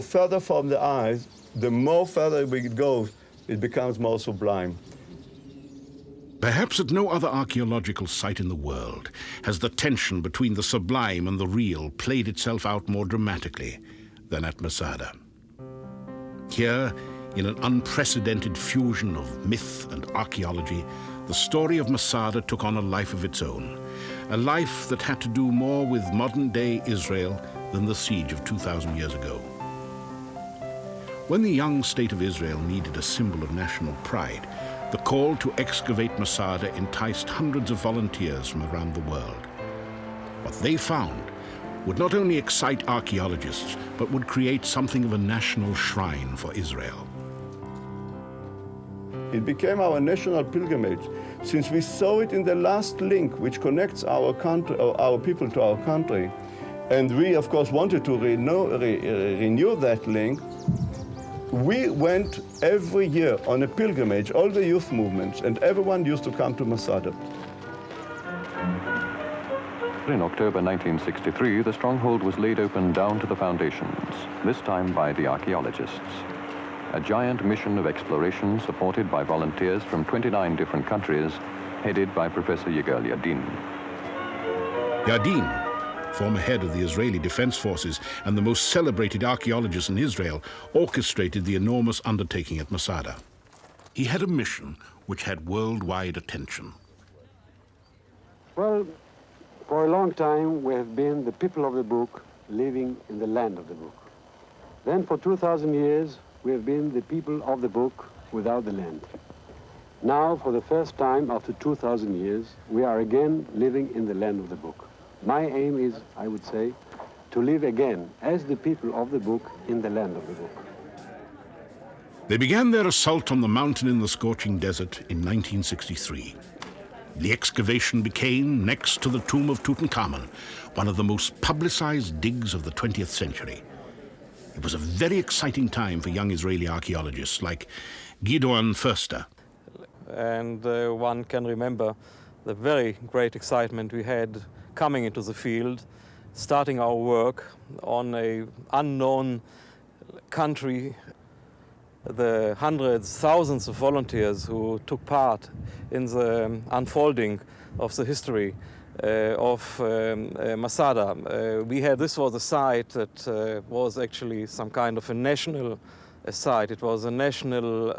further from the eyes, the more further we go, it becomes more sublime. Perhaps at no other archaeological site in the world has the tension between the sublime and the real played itself out more dramatically than at Masada. Here, in an unprecedented fusion of myth and archaeology, the story of Masada took on a life of its own, a life that had to do more with modern-day Israel than the siege of 2,000 years ago. When the young state of Israel needed a symbol of national pride, the call to excavate Masada enticed hundreds of volunteers from around the world. What they found would not only excite archaeologists, but would create something of a national shrine for Israel. It became our national pilgrimage, since we saw it in the last link which connects our country, our people to our country. And we, of course, wanted to renew that link. We went every year on a pilgrimage, all the youth movements, and everyone used to come to Masada. In October 1963, the stronghold was laid open down to the foundations, this time by the archaeologists. A giant mission of exploration supported by volunteers from 29 different countries, headed by Professor Yigal Yadin. Yadin, former head of the Israeli Defense Forces and the most celebrated archaeologist in Israel, orchestrated the enormous undertaking at Masada. He had a mission which had worldwide attention. Well, for a long time we have been the people of the book living in the land of the book. Then for 2,000 years we have been the people of the book without the land. Now, for the first time after 2,000 years, we are again living in the land of the book. My aim is, I would say, to live again as the people of the book in the land of the book. They began their assault on the mountain in the scorching desert in 1963. The excavation became, next to the tomb of Tutankhamun, one of the most publicized digs of the 20th century. It was a very exciting time for young Israeli archaeologists like Gideon Förster. And one can remember the very great excitement we had coming into the field, starting our work on an unknown country, the hundreds, thousands of volunteers who took part in the unfolding of the history of Masada. This was a site that was actually some kind of a national site. It was a national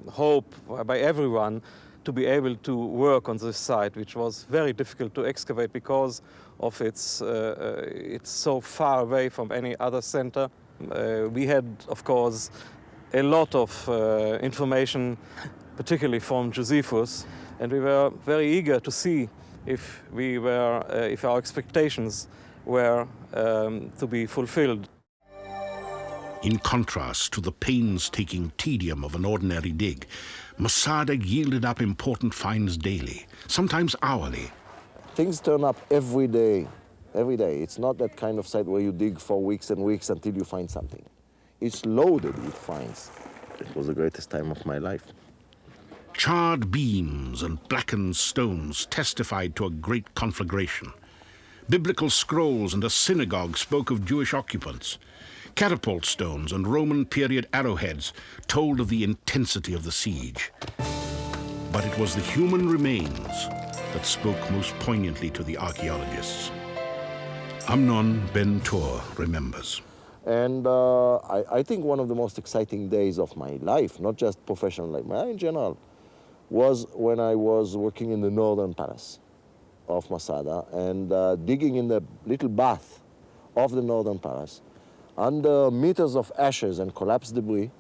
hope by everyone to be able to work on this site, which was very difficult to excavate because of it's so far away from any other center. We had, of course, a lot of information, particularly from Josephus, and we were very eager to see if our expectations were to be fulfilled. In contrast to the painstaking tedium of an ordinary dig, Masada yielded up important finds daily, sometimes hourly. Things turn up every day, every day. It's not that kind of site where you dig for weeks and weeks until you find something. It's loaded with finds. It was the greatest time of my life. Charred beams and blackened stones testified to a great conflagration. Biblical scrolls and a synagogue spoke of Jewish occupants. Catapult stones and Roman period arrowheads told of the intensity of the siege. But it was the human remains that spoke most poignantly to the archaeologists. Amnon Ben Tor remembers. And I think one of the most exciting days of my life, not just professional life, but in general, was when I was working in the northern palace of Masada and digging in the little bath of the northern palace. Under meters of ashes and collapsed debris,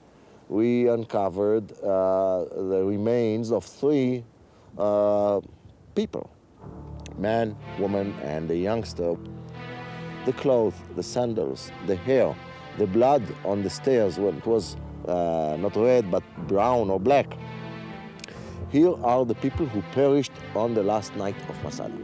we uncovered the remains of 3 people, man, woman, and a youngster. The clothes, the sandals, the hair, the blood on the stairs, well, it was not red, but brown or black. Here are the people who perished on the last night of Masada.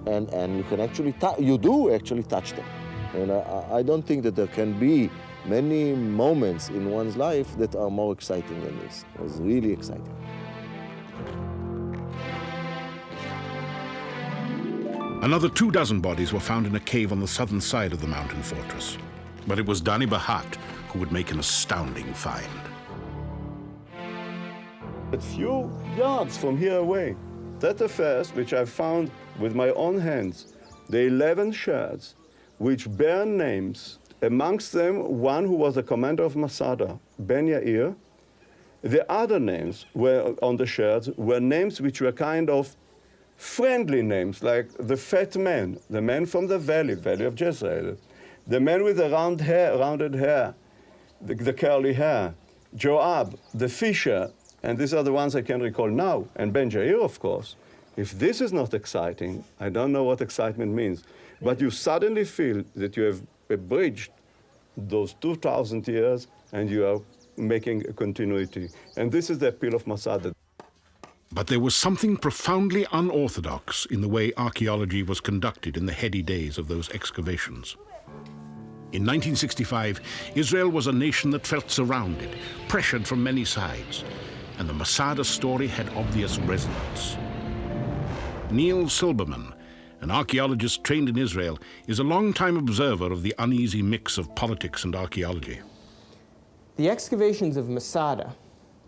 And you can actually, you do actually touch them. And I don't think that there can be many moments in one's life that are more exciting than this. It was really exciting. Another 24 bodies were found in a cave on the southern side of the mountain fortress. But it was Dani Bahat who would make an astounding find. A few yards from here away, that affairs which I found with my own hands, the 11 shards, which bear names, amongst them one who was the commander of Masada, Ben Yair. The other names were on the shards were names which were kind of friendly names, like the fat man, the man from the valley of Jezreel, the man with the rounded hair, the curly hair, Joab, the fisher, and these are the ones I can recall now, and Ben Jair, of course. If this is not exciting, I don't know what excitement means. But you suddenly feel that you have abridged those 2,000 years and you are making a continuity. And this is the appeal of Masada. But there was something profoundly unorthodox in the way archaeology was conducted in the heady days of those excavations. In 1965, Israel was a nation that felt surrounded, pressured from many sides, and the Masada story had obvious resonance. Neil Silberman, an archaeologist trained in Israel, is a long-time observer of the uneasy mix of politics and archaeology. The excavations of Masada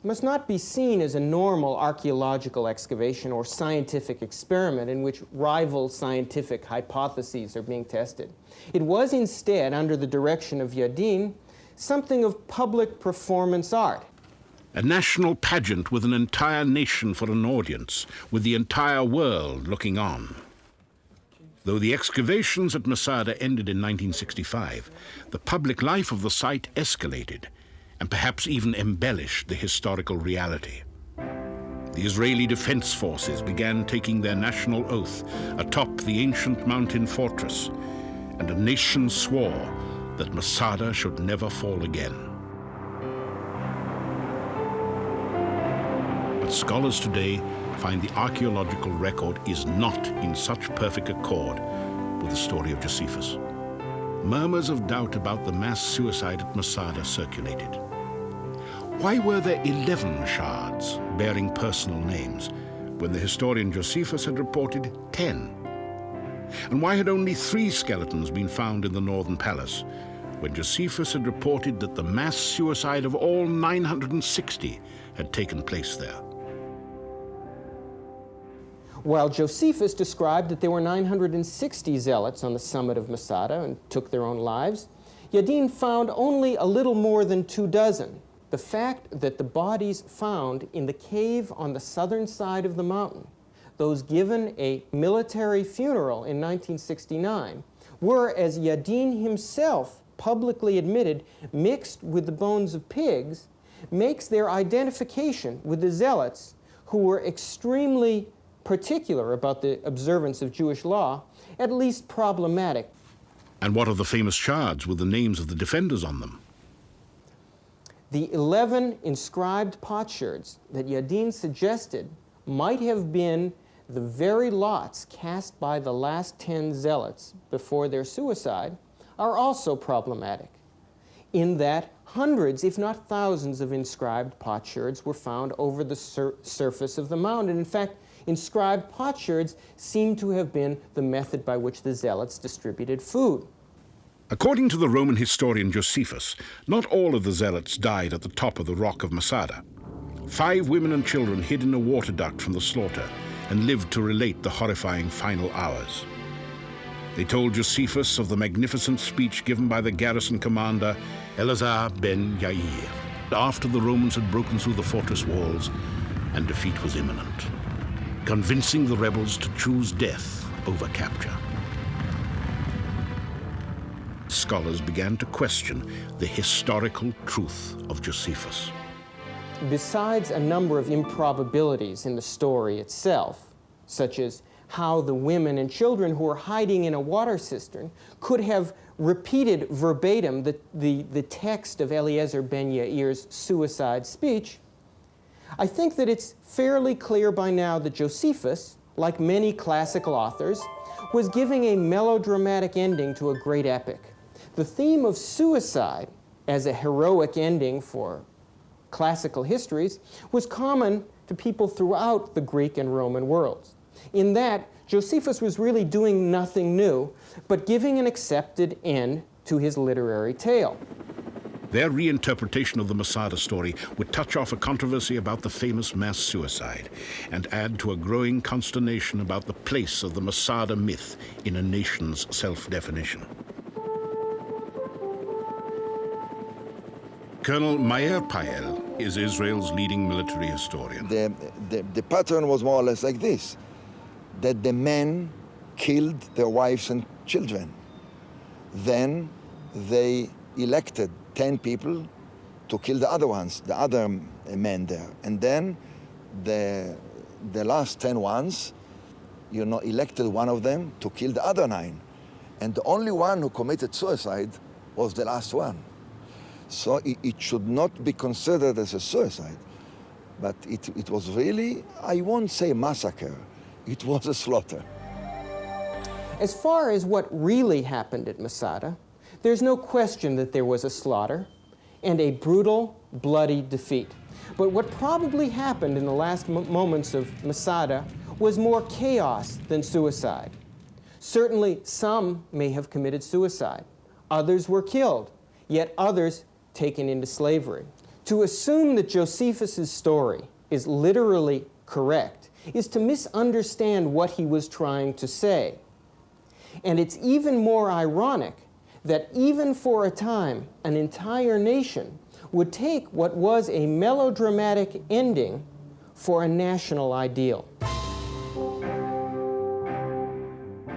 must not be seen as a normal archaeological excavation or scientific experiment in which rival scientific hypotheses are being tested. It was instead, under the direction of Yadin, something of public performance art. A national pageant with an entire nation for an audience, with the entire world looking on. Though the excavations at Masada ended in 1965, the public life of the site escalated and perhaps even embellished the historical reality. The Israeli Defense Forces began taking their national oath atop the ancient mountain fortress, and a nation swore that Masada should never fall again. But scholars today find the archaeological record is not in such perfect accord with the story of Josephus. Murmurs of doubt about the mass suicide at Masada circulated. Why were there 11 shards bearing personal names when the historian Josephus had reported 10? And why had only 3 skeletons been found in the northern palace when Josephus had reported that the mass suicide of all 960 had taken place there? While Josephus described that there were 960 zealots on the summit of Masada and took their own lives, Yadin found only a little more than 24. The fact that the bodies found in the cave on the southern side of the mountain, those given a military funeral in 1969, were, as Yadin himself publicly admitted, mixed with the bones of pigs, makes their identification with the zealots, who were extremely particular about the observance of Jewish law, at least problematic. And what of the famous shards with the names of the defenders on them? The 11 inscribed potsherds that Yadin suggested might have been the very lots cast by the last 10 zealots before their suicide are also problematic, in that hundreds, if not thousands, of inscribed potsherds were found over the surface of the mound. And in fact, inscribed potsherds seem to have been the method by which the zealots distributed food. According to the Roman historian Josephus, not all of the zealots died at the top of the rock of Masada. 5 women and children hid in a water duct from the slaughter and lived to relate the horrifying final hours. They told Josephus of the magnificent speech given by the garrison commander Eleazar ben Yair after the Romans had broken through the fortress walls and defeat was imminent, convincing the rebels to choose death over capture. Scholars began to question the historical truth of Josephus. Besides a number of improbabilities in the story itself, such as how the women and children who were hiding in a water cistern could have repeated verbatim the text of Eleazar ben Yair's suicide speech, I think that it's fairly clear by now that Josephus, like many classical authors, was giving a melodramatic ending to a great epic. The theme of suicide as a heroic ending for classical histories was common to people throughout the Greek and Roman worlds. In that, Josephus was really doing nothing new, but giving an accepted end to his literary tale. Their reinterpretation of the Masada story would touch off a controversy about the famous mass suicide and add to a growing consternation about the place of the Masada myth in a nation's self-definition. Colonel Meir Pael is Israel's leading military historian. The pattern was more or less like this, that the men killed their wives and children. Then they elected 10 people to kill the other ones, the other men there. And then the last 10 ones, elected one of them to kill the other 9. And the only one who committed suicide was the last one. So it should not be considered as a suicide, but it was really, I won't say massacre, it was a slaughter. As far as what really happened at Masada, there's no question that there was a slaughter and a brutal, bloody defeat. But what probably happened in the last moments of Masada was more chaos than suicide. Certainly, some may have committed suicide. Others were killed, yet others taken into slavery. To assume that Josephus's story is literally correct is to misunderstand what he was trying to say. And it's even more ironic that even for a time, an entire nation would take what was a melodramatic ending for a national ideal.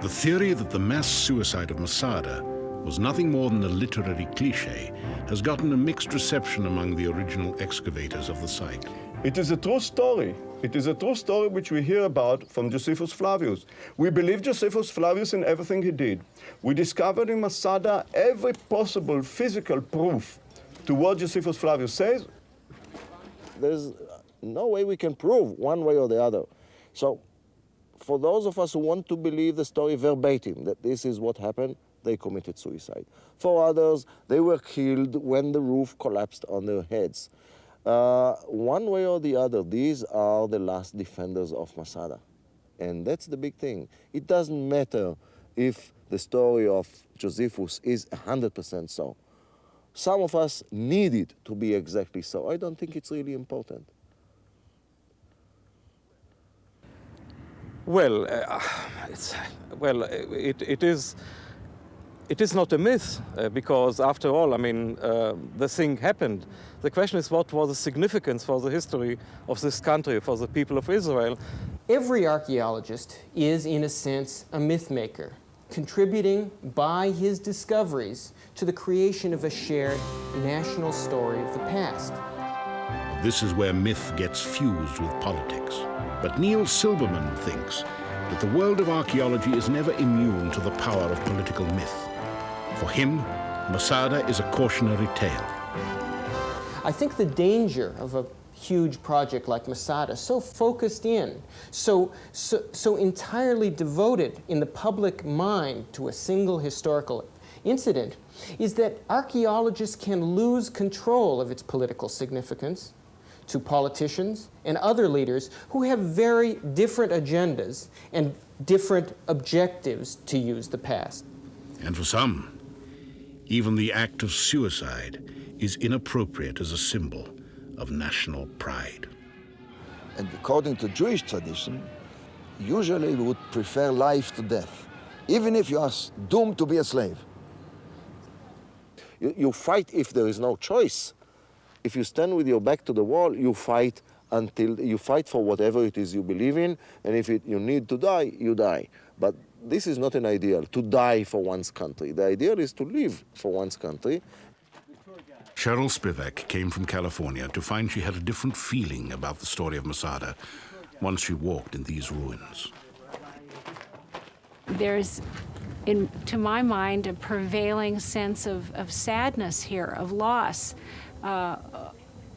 The theory that the mass suicide of Masada was nothing more than a literary cliché has gotten a mixed reception among the original excavators of the site. It is a true story. It is a true story which we hear about from Josephus Flavius. We believe Josephus Flavius in everything he did. We discovered in Masada every possible physical proof to what Josephus Flavius says. There's no way we can prove one way or the other. So for those of us who want to believe the story verbatim, that this is what happened, they committed suicide. For others, they were killed when the roof collapsed on their heads. One way or the other, these are the last defenders of Masada. And that's the big thing. It doesn't matter if the story of Josephus is 100% so. Some of us need it to be exactly so. I don't think it's really important. Well, it is not a myth, because after all, I mean, the thing happened. The question is, what was the significance for the history of this country, for the people of Israel? Every archaeologist is, in a sense, a myth maker, contributing by his discoveries to the creation of a shared national story of the past. This is where myth gets fused with politics. But Neil Silberman thinks that the world of archaeology is never immune to the power of political myth. For him, Masada is a cautionary tale. I think the danger of a huge project like Masada, so focused in, so entirely devoted in the public mind to a single historical incident, is that archaeologists can lose control of its political significance to politicians and other leaders who have very different agendas and different objectives to use the past. And for some, Even the act of suicide is inappropriate as a symbol of national pride. And according to Jewish tradition, usually we would prefer life to death, even if you are doomed to be a slave. You fight if there is no choice. If you stand with your back to the wall, you fight until you fight for whatever it is you believe in, and if you need to die, you die. But this is not an ideal, to die for one's country. The ideal is to live for one's country. Cheryl Spivak came from California to find she had a different feeling about the story of Masada once she walked in these ruins. There's, to my mind, a prevailing sense of sadness here, of loss.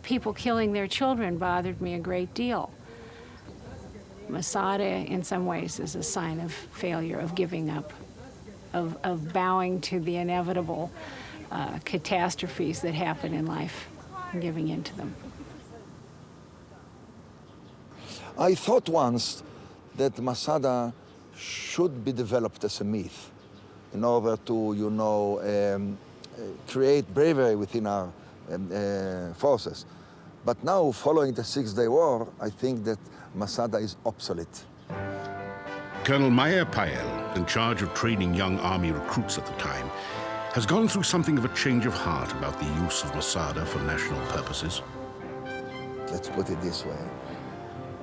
People killing their children bothered me a great deal. Masada, in some ways, is a sign of failure, of giving up, of bowing to the inevitable catastrophes that happen in life and giving in to them. I thought once that Masada should be developed as a myth in order to, create bravery within our forces. But now, following the Six-Day War, I think that Masada is obsolete. Colonel Meyer Payel, in charge of training young army recruits at the time, has gone through something of a change of heart about the use of Masada for national purposes. Let's put it this way.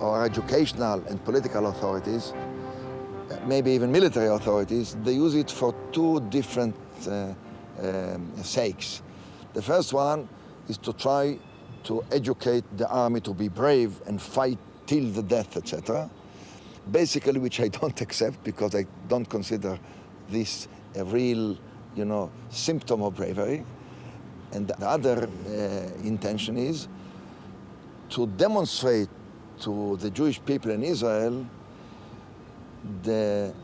Our educational and political authorities, maybe even military authorities, they use it for two different sakes. The first one is to try to educate the army to be brave and fight till the death, etc. Basically, which I don't accept because I don't consider this a real, symptom of bravery. And the other intention is to demonstrate to the Jewish people in Israel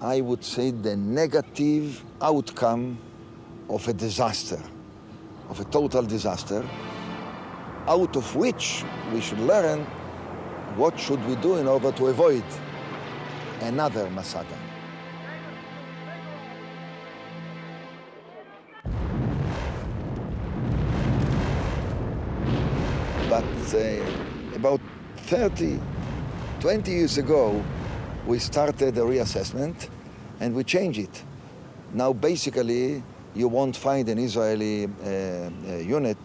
I would say, the negative outcome of a disaster, of a total disaster, out of which we should learn what should we do in order to avoid another Masada. But about 20 years ago, we started a reassessment and we changed it. Now, basically, you won't find an Israeli unit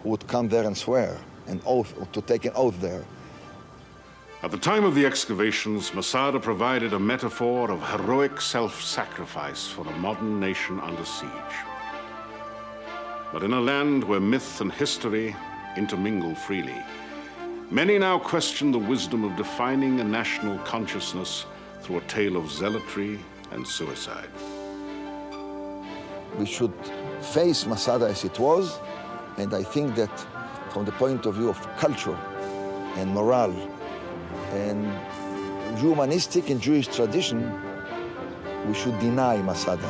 who would come there and swear an oath, or to take an oath there. At the time of the excavations, Masada provided a metaphor of heroic self-sacrifice for a modern nation under siege. But in a land where myth and history intermingle freely, many now question the wisdom of defining a national consciousness through a tale of zealotry and suicide. We should face Masada as it was, and I think that from the point of view of culture and morale and humanistic and Jewish tradition, we should deny Masada.